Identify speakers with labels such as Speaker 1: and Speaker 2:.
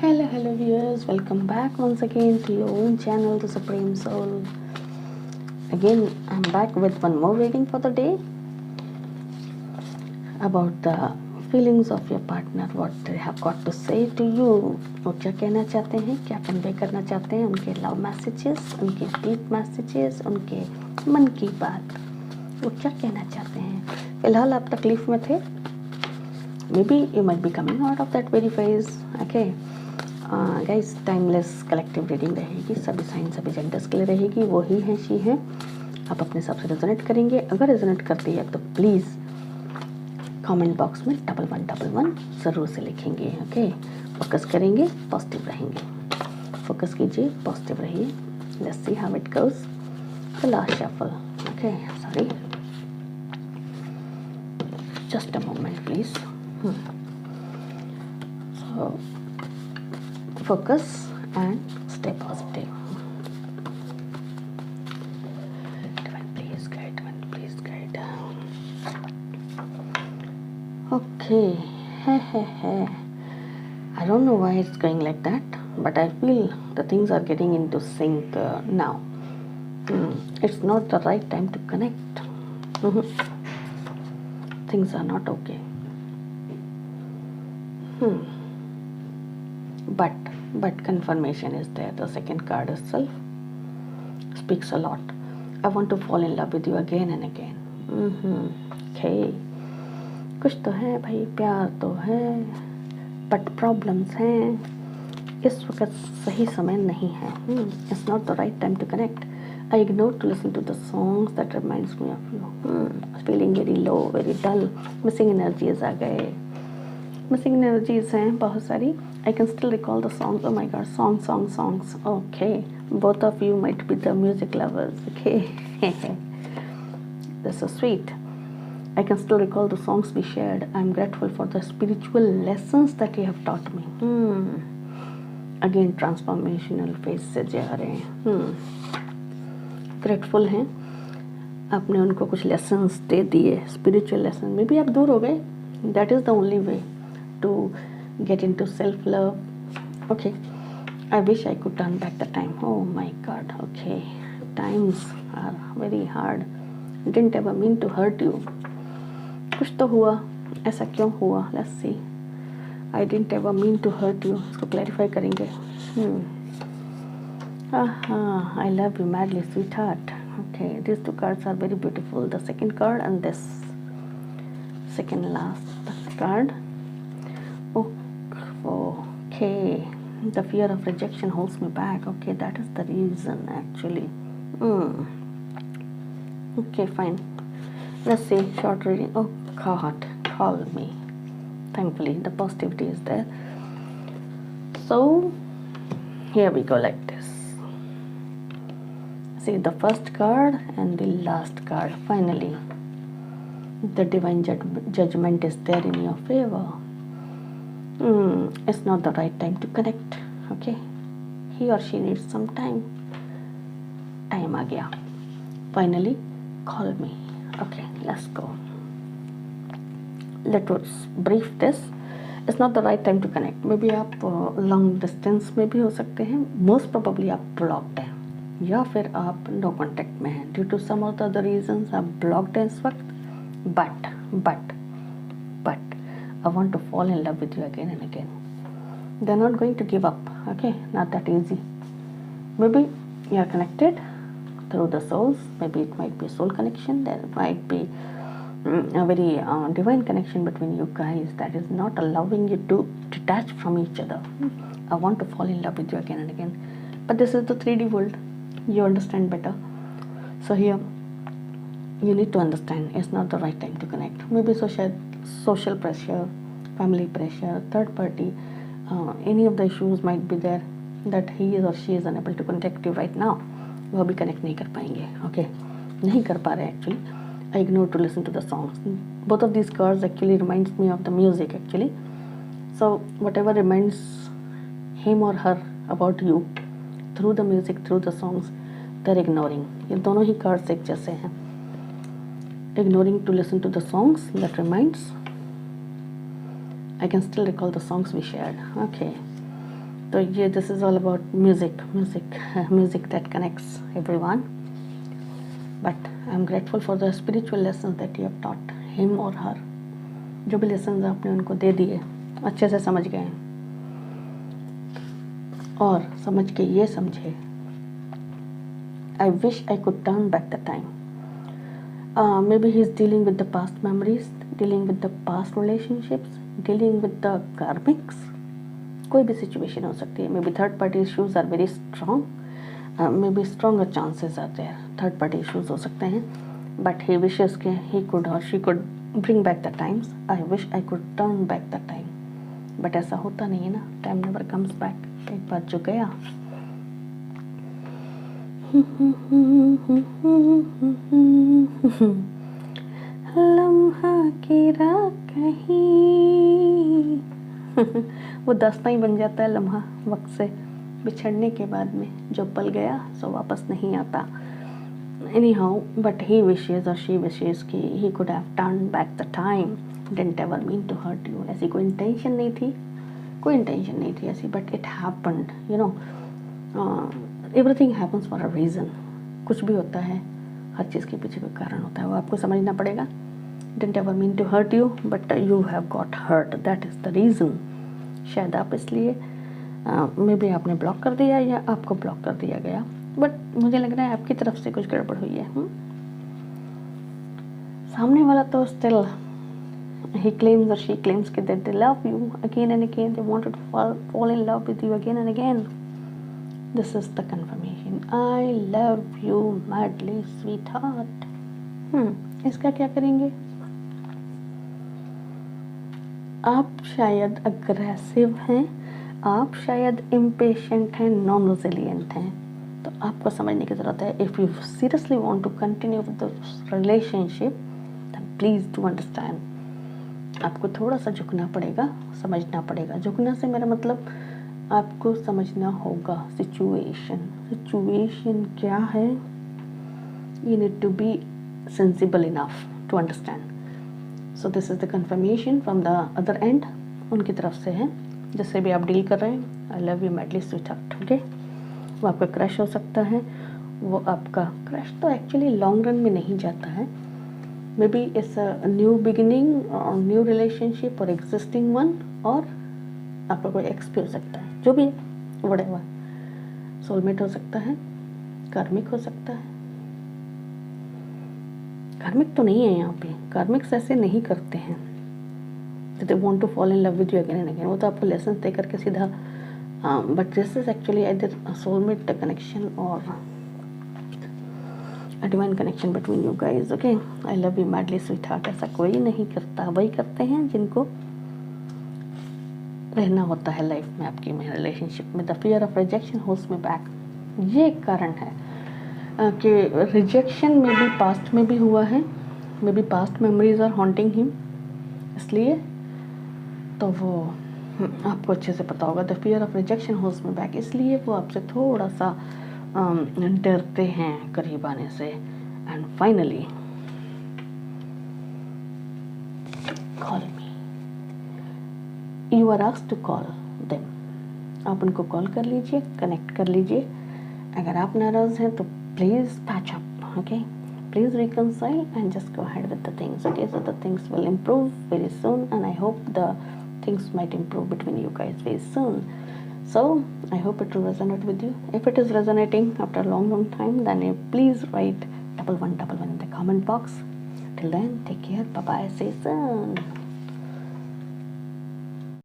Speaker 1: Hello viewers, welcome back once again to your own channel, The Supreme Soul. Again, I'm back with one more reading for the day about the feelings of your partner, what they have got to say to you. वो क्या कहना चाहते हैं, क्या convey करना चाहते हैं, उनके लव मैसेजेस, उनके डीप मैसेजेस, उनके मन की बात, वो क्या कहना चाहते हैं. फिलहाल आप तकलीफ में थे. Maybe you might be coming out of that very phase. Okay. Guys timeless collective reading रहेगी, सभी साइन सभी जेंडर्स के लिए रहेगी. वो ही हैं, शी हैं. आप अपने हिसाब से रेजोनेट करेंगे. अगर रेजोनेट करती है तो प्लीज़ कमेंट बॉक्स में 1111 ज़रूर से लिखेंगे. ओके, फोकस करेंगे, पॉजिटिव रहेंगे. फोकस कीजिए, पॉजिटिव रहिए. Let's see how it goes. The last shuffle. Okay, sorry, just a moment please. So focus and stay positive. Divine, please guide. Divine, please guide. Okay. I don't know why it's going like that, but I feel the things are getting into sync now. It's not the right time to connect. Things are not okay. But confirmation is there. The second card itself speaks a lot. I want to fall in love with you again and again. Okay. कुछ तो है भाई, प्यार तो है, but problems हैं. इस वक्त सही समय नहीं है. It's not the right time to connect. I ignore to listen to the songs that reminds me of you. Feeling very low, very dull. Missing energies आ गए. Missing energies हैं बहुत सारी. I can still recall the songs. Oh my God, songs. Okay, both of you might be the music lovers. Okay, that's so sweet. I can still recall the songs we shared. I'm grateful for the spiritual lessons that you have taught me. Again, transformational phase से जा रहे हैं. Grateful हैं, आपने उनको कुछ lessons दे दिए, spiritual lessons. Maybe आप दूर हो गए. That is the only way to get into self-love. Okay, I wish I could turn back the time. Oh my God. Okay, times are very hard. Didn't ever mean to hurt you. कुछ तो हुआ, ऐसा क्यों हुआ? Let's see. I didn't ever mean to hurt you. इसको clarify करेंगे. I love you madly, sweetheart. Okay, these two cards are very beautiful. The second card and this second last card. Okay, the fear of rejection holds me back. Okay, that is the reason actually. Okay, fine. Let's see, short reading. Oh God, call me. Thankfully, the positivity is there. So, here we go like this. See the first card and the last card. Finally, the divine judgment is there in your favor. It's not the right time to connect. Okay, he or she needs some time. Time आ गया. Finally, call me. Okay, let's go. Let's brief this. It's not the right time to connect. Maybe आप long distance में भी हो सकते हैं. Most probably आप blocked हैं, या फिर आप no contact में हैं. Due to some of the other reasons आप blocked हैं इस वक्त. But I want to fall in love with you again and again. They're not going to give up. Okay, not that easy. Maybe you are connected through the souls. Maybe it might be soul connection. There might be a very divine connection between you guys that is not allowing you to detach from each other. I want to fall in love with you again and again. But this is the 3D world. You understand better. So here, you need to understand it's not the right time to connect. Maybe social pressure, family pressure, third party, any of the issues might be there that he or she is unable to contact you right now. वो भी connect नहीं कर पाएंगे. Okay, नहीं कर पा रहे actually. I ignore to listen to the songs. Both of these cards actually reminds me of the music actually. So whatever reminds him or her about you through the music, through the songs, they're ignoring. ये दोनों ही cards एक जैसे हैं. Ignoring to listen to the songs that reminds. I can still recall the songs we shared. Okay, तो ये this is all about music that connects everyone, but I am grateful for the spiritual lesson that you have taught him और हर। जो भी lesson आपने उनको दे दिए, अच्छे से समझ गए और समझ के ये समझे, आई wish I could turn back the time. Maybe he's dealing with the past memories, dealing with the past relationships, dealing with the karmics. कोई भी सिचुएशन हो सकती है। Maybe third party issues are very strong, maybe stronger chances are there, third party issues हो सकते हैं, but he wishes के he could और she could bring back the times. I wish I could turn back the time, but ऐसा होता नहीं है ना, टाइम नेवर कम्स बैक। एक बार जो गया लम्हा की रात कहीं वो दास्तां ही बन जाता है लम्हा, वक्त से बिछड़ने के बाद में जो पल गया सो वापस नहीं आता। Anyhow, but he wishes or she wishes कि he could have turned back the time, didn't ever mean to hurt you। ऐसी कोई इंटेंशन नहीं थी, कोई इंटेंशन नहीं थी ऐसी, but it happened, you know, everything happens for a reason। कुछ भी होता है, हर चीज़ के पीछे कोई कारण होता है, वो आपको समझना पड़ेगा। Didn't ever mean to hurt you, but you have got hurt, that is the reason। शायद आप इसलिए मे बी आपने ब्लॉक कर दिया या आपको ब्लॉक कर दिया गया, बट मुझे लग रहा है आपकी तरफ से कुछ गड़बड़ हुई है। सामने वाला तो still he claims or she claims that they love you again and again, they wanted to fall in love with you again and again। This is the confirmation, I love you madly sweetheart। इसका क्या करेंगे? आप शायद aggressive हैं, आप शायद impatient हैं, non resilient हैं, तो आपको समझने की ज़रूरत है। If you seriously want to continue with the relationship then please do understand. आपको थोड़ा सा झुकना पड़ेगा, समझना पड़ेगा। झुकना से मेरा मतलब आपको समझना होगा सिचुएशन क्या है। You need to be sensible enough to understand. So this is the confirmation from the other end, उनकी तरफ से है, जिससे भी आप डील कर रहे हैं। आई love you madly sweetheart. Okay, वो आपका क्रश हो सकता है, वो आपका क्रश तो एक्चुअली लॉन्ग रन में नहीं जाता है, may be it's a new beginning, new relationship और एग्जिस्टिंग वन, और आपका कोई एक्स भी हो सकता है, जो भी व्हाटएवर, सोलमेट हो सकता है, कार्मिक हो सकता है। कार्मिक तो नहीं है यहाँ पे, कार्मिक्स ऐसे नहीं करते हैं they want to fall in love with you again and again, वो तो आपको लेसन दे करके सीधा, but this is actually either soulmate connection or a divine connection between you guys. Okay, I love you madly sweetheart. ऐसा कोई नहीं करता, वही करते हैं जिनको रहना होता है लाइफ में, आपकी में रिलेशनशिप में। The fear of rejection holds me back, ये एक कारण है कि रिजेक्शन में भी पास्ट में भी हुआ है, maybe past memories are haunting him, इसलिए तो वो आपको अच्छे से पता होगा। The fear of rejection holds me back, इसलिए वो आपसे थोड़ा सा डरते हैं करीब आने से। And finally call me, you are asked to call them. आप उनको कॉल कर लीजिए, कनेक्ट कर लीजिए। अगर आप नाराज़ हैं तो please patch up, okay, please reconcile and just go ahead with the things, okay? So the things will improve very soon, and I hope the things might improve between you guys very soon. So I hope it will resonate with you. If it is resonating after a long time, then you please write 1111 in the comment box. Till then, take care, bye bye, see you soon.